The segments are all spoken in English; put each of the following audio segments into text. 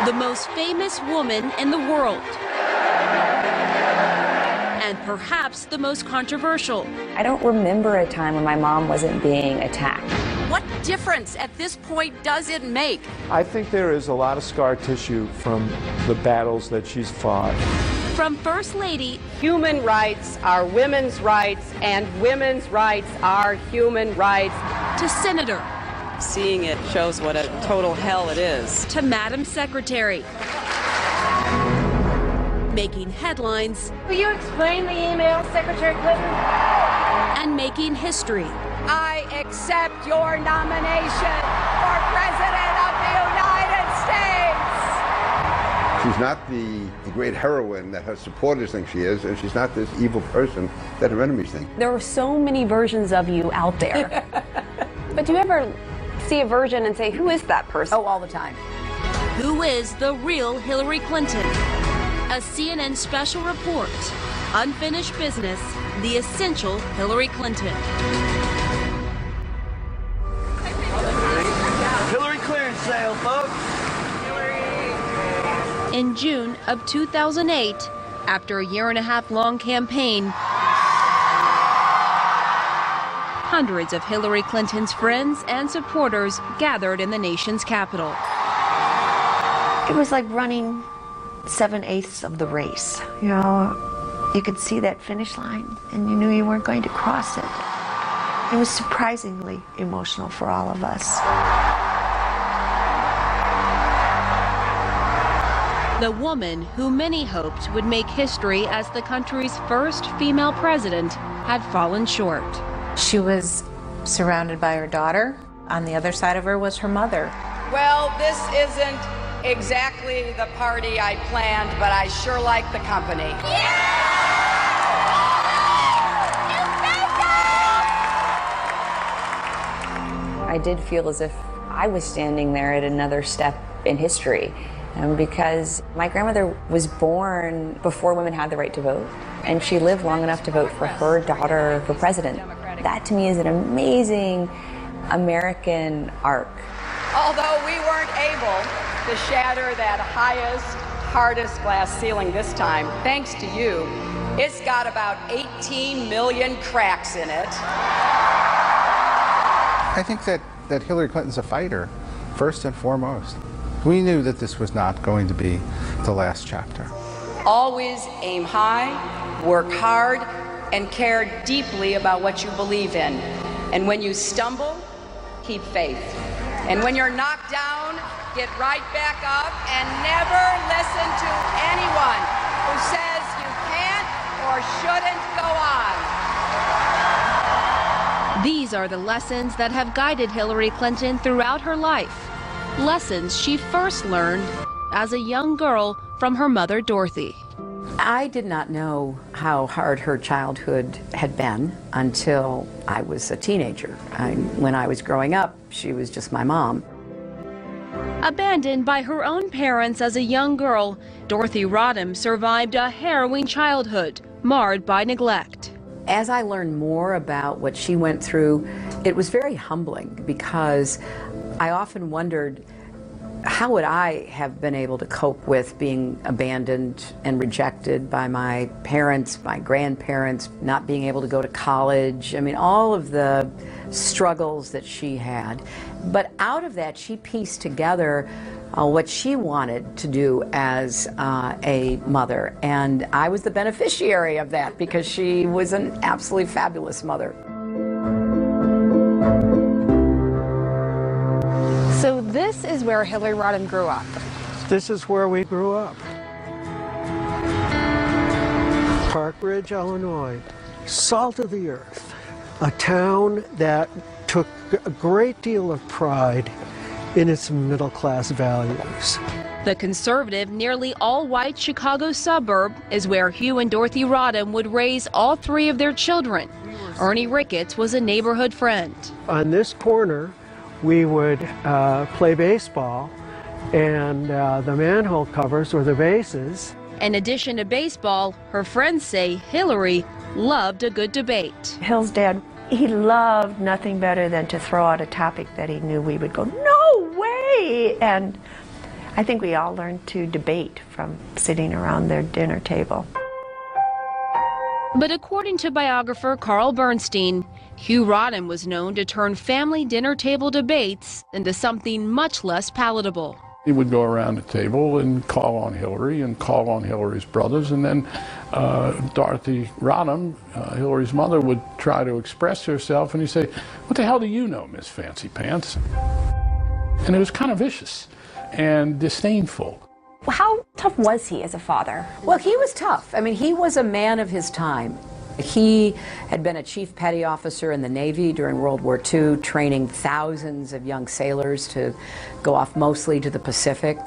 the most famous woman in the world, and perhaps the most controversial. I don't remember a time when my mom wasn't being attacked. What difference at this point does it make? I think there is a lot of scar tissue from the battles that she's fought. From First Lady, Human rights are women's rights, and women's rights are human rights. to Senator, Seeing it shows what a total hell it is. to Madam Secretary. Making headlines Will you explain the email, Secretary Clinton? and making history. I accept your nomination for President of the United States. She's not the great heroine that her supporters think she is, and she's not this evil person that her enemies think. There were so many versions of you out there. But do you ever see a version and say, who is that person? Oh, all the time. Who is the real Hillary Clinton? A CNN special report. Unfinished Business, the essential Hillary Clinton. Hillary clearance sale, folks. In June of 2008, after a year-and-a-half-long campaign, hundreds of Hillary Clinton's friends and supporters gathered in the nation's capital. It was like running 7/8 of the race. You know, you could see that finish line and you knew you weren't going to cross it. It was surprisingly emotional for all of us. The woman who many hoped would make history as the country's first female president had fallen short. She was surrounded by her daughter. On the other side of her was her mother. Well, this isn't exactly the party I planned, but I sure like the company. I did feel as if I was standing there at another step in history. Because my grandmother was born before women had the right to vote, and she lived long enough to vote for her daughter for president. That to me is an amazing American arc. Although we weren't able to shatter that highest, hardest glass ceiling this time, thanks to you, it's got about 18 million cracks in it. I think that Hillary Clinton's a fighter, first and foremost. We knew that this was not going to be the last chapter. Always aim high, work hard, and care deeply about what you believe in. And when you stumble, keep faith. And when you're knocked down, get right back up and never listen to anyone who says you can't or shouldn't go on. These are the lessons that have guided Hillary Clinton throughout her life. Lessons she first learned as a young girl from her mother, Dorothy. I did not know how hard her childhood had been until I was a teenager. When I was growing up, she was just my mom. Abandoned by her own parents as a young girl, Dorothy Rodham survived a harrowing childhood marred by neglect. As I learned more about what she went through, it was very humbling because I often wondered, how would I have been able to cope with being abandoned and rejected by my parents, my grandparents, not being able to go to college? I mean, all of the struggles that she had. But out of that, she pieced together what she wanted to do as a mother. And I was the beneficiary of that because she was an absolutely fabulous mother. So this is where Hillary Rodham grew up. This is where we grew up. Park Ridge, Illinois. Salt of the earth. A town that took a great deal of pride in its middle-class values. The conservative, nearly all-white Chicago suburb is where Hugh and Dorothy Rodham would raise all three of their children. Ernie Ricketts was a neighborhood friend. On this corner, we would play baseball, and the manhole covers were the bases. In addition to baseball, her friends say Hillary loved a good debate. Hill's dad, he loved nothing better than to throw out a topic that he knew we would go, no way! And I think we all learned to debate from sitting around their dinner table. But according to biographer Carl Bernstein, Hugh Rodham was known to turn family dinner table debates into something much less palatable. He would go around the table and call on Hillary and call on Hillary's brothers, and then Dorothy Rodham, Hillary's mother, would try to express herself, and he'd say, "What the hell do you know, Miss Fancy Pants?" And it was kind of vicious and disdainful. How tough was he as a father? Well, he was tough. I mean, he was a man of his time. He had been a chief petty officer in the Navy during World War II, training thousands of young sailors to go off mostly to the Pacific.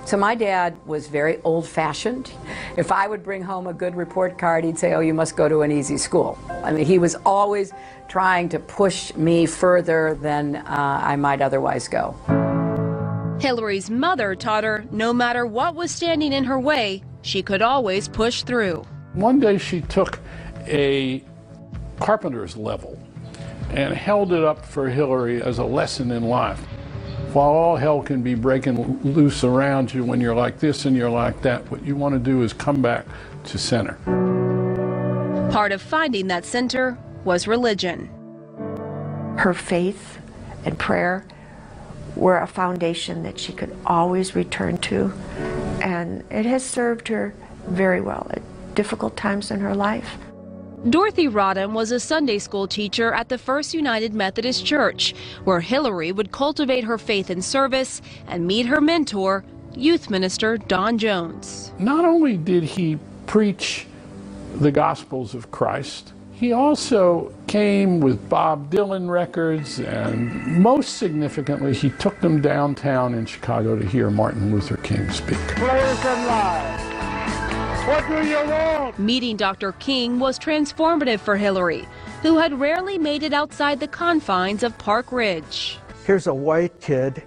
So my dad was very old-fashioned. If I would bring home a good report card, he'd say, "Oh, you must go to an easy school." I mean, he was always trying to push me further than I might otherwise go. Hillary's mother taught her no matter what was standing in her way, she could always push through. One day she took a carpenter's level and held it up for Hillary as a lesson in life. While all hell can be breaking loose around you when you're like this and you're like that, what you want to do is come back to center. Part of finding that center was religion. Her faith and prayer were a foundation that she could always return to, and it has served her very well at difficult times in her life. Dorothy Rodham was a Sunday school teacher at the First United Methodist Church, where Hillary would cultivate her faith and service and meet her mentor, youth minister Don Jones. Not only did he preach the Gospels of Christ, he also came with Bob Dylan records, and most significantly, he took them downtown in Chicago to hear Martin Luther King speak. Players and lies. What do you want? Meeting Dr. King was transformative for Hillary, who had rarely made it outside the confines of Park Ridge. Here's a white kid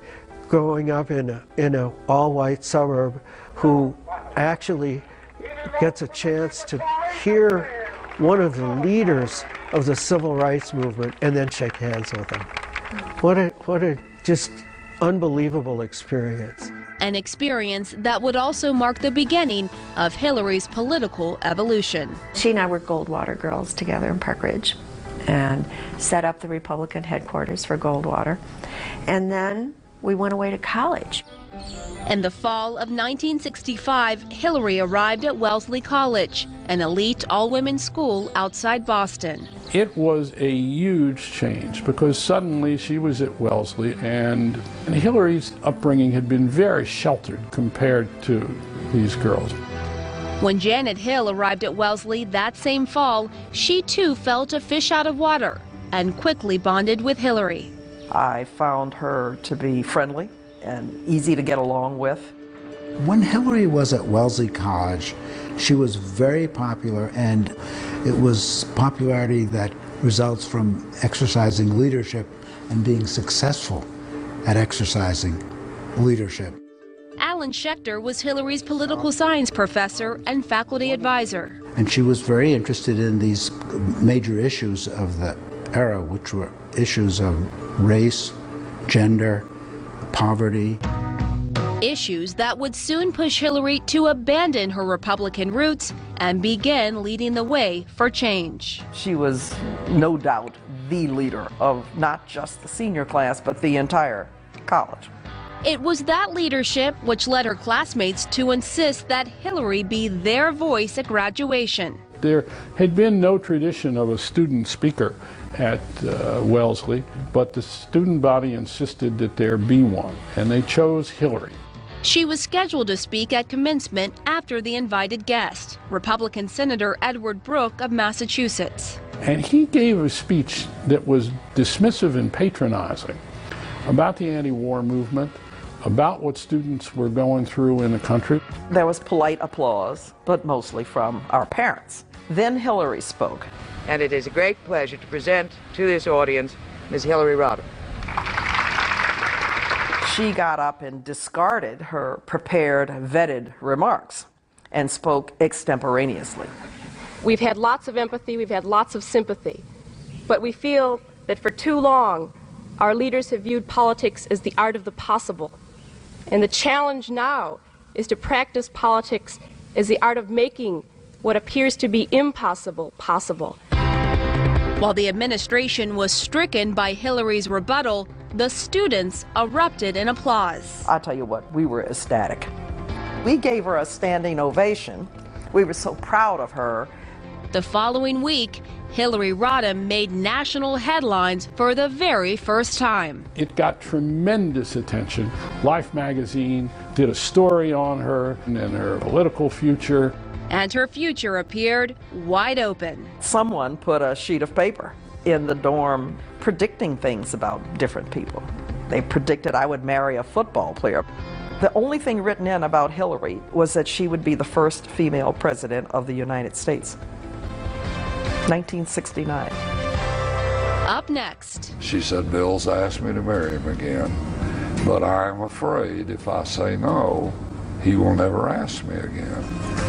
growing up in a all-white suburb who actually gets a chance to hear one of the leaders of the civil rights movement and then shake hands with him. What a just unbelievable experience. An experience that would also mark the beginning of Hillary's political evolution. She and I were Goldwater girls together in Park Ridge and set up the Republican headquarters for Goldwater. And then we went away to college. In the fall of 1965, Hillary arrived at Wellesley College, an elite all-women's school outside Boston. It was a huge change because suddenly she was at Wellesley, and Hillary's upbringing had been very sheltered compared to these girls. When Janet Hill arrived at Wellesley that same fall, she too felt a fish out of water and quickly bonded with Hillary. I found her to be friendly and easy to get along with. When Hillary was at Wellesley College, she was very popular, and it was popularity that results from exercising leadership and being successful at exercising leadership. Alan Schechter was Hillary's political science professor and faculty advisor. And she was very interested in these major issues of the era, which were issues of race, gender, poverty. Issues that would soon push Hillary to abandon her Republican roots and begin leading the way for change. She was no doubt the leader of not just the senior class, but the entire college. It was that leadership which led her classmates to insist that Hillary be their voice at graduation. There had been no tradition of a student speaker at Wellesley, but the student body insisted that there be one, and they chose Hillary. She was scheduled to speak at commencement after the invited guest, Republican Senator Edward Brooke of Massachusetts. And he gave a speech that was dismissive and patronizing about the anti-war movement, about what students were going through in the country. There was polite applause, but mostly from our parents. Then Hillary spoke. And it is a great pleasure to present to this audience Ms. Hillary Rodham. She got up and discarded her prepared, vetted remarks and spoke extemporaneously. We've had lots of empathy, we've had lots of sympathy, but we feel that for too long our leaders have viewed politics as the art of the possible And the challenge now is to practice politics as the art of making what appears to be impossible possible. While the administration was stricken by Hillary's rebuttal, the students erupted in applause. I tell you what, we were ecstatic. We gave her a standing ovation. We were so proud of her. The following week, Hillary Rodham made national headlines for the very first time. It got tremendous attention. Life magazine did a story on her and her political future. And her future appeared wide open. Someone put a sheet of paper in the dorm predicting things about different people. They predicted I would marry a football player. The only thing written in about Hillary was that she would be the first female president of the United States. 1969. Up next. She said, Bill's asked me to marry him again, but I'm afraid if I say no, he will never ask me again.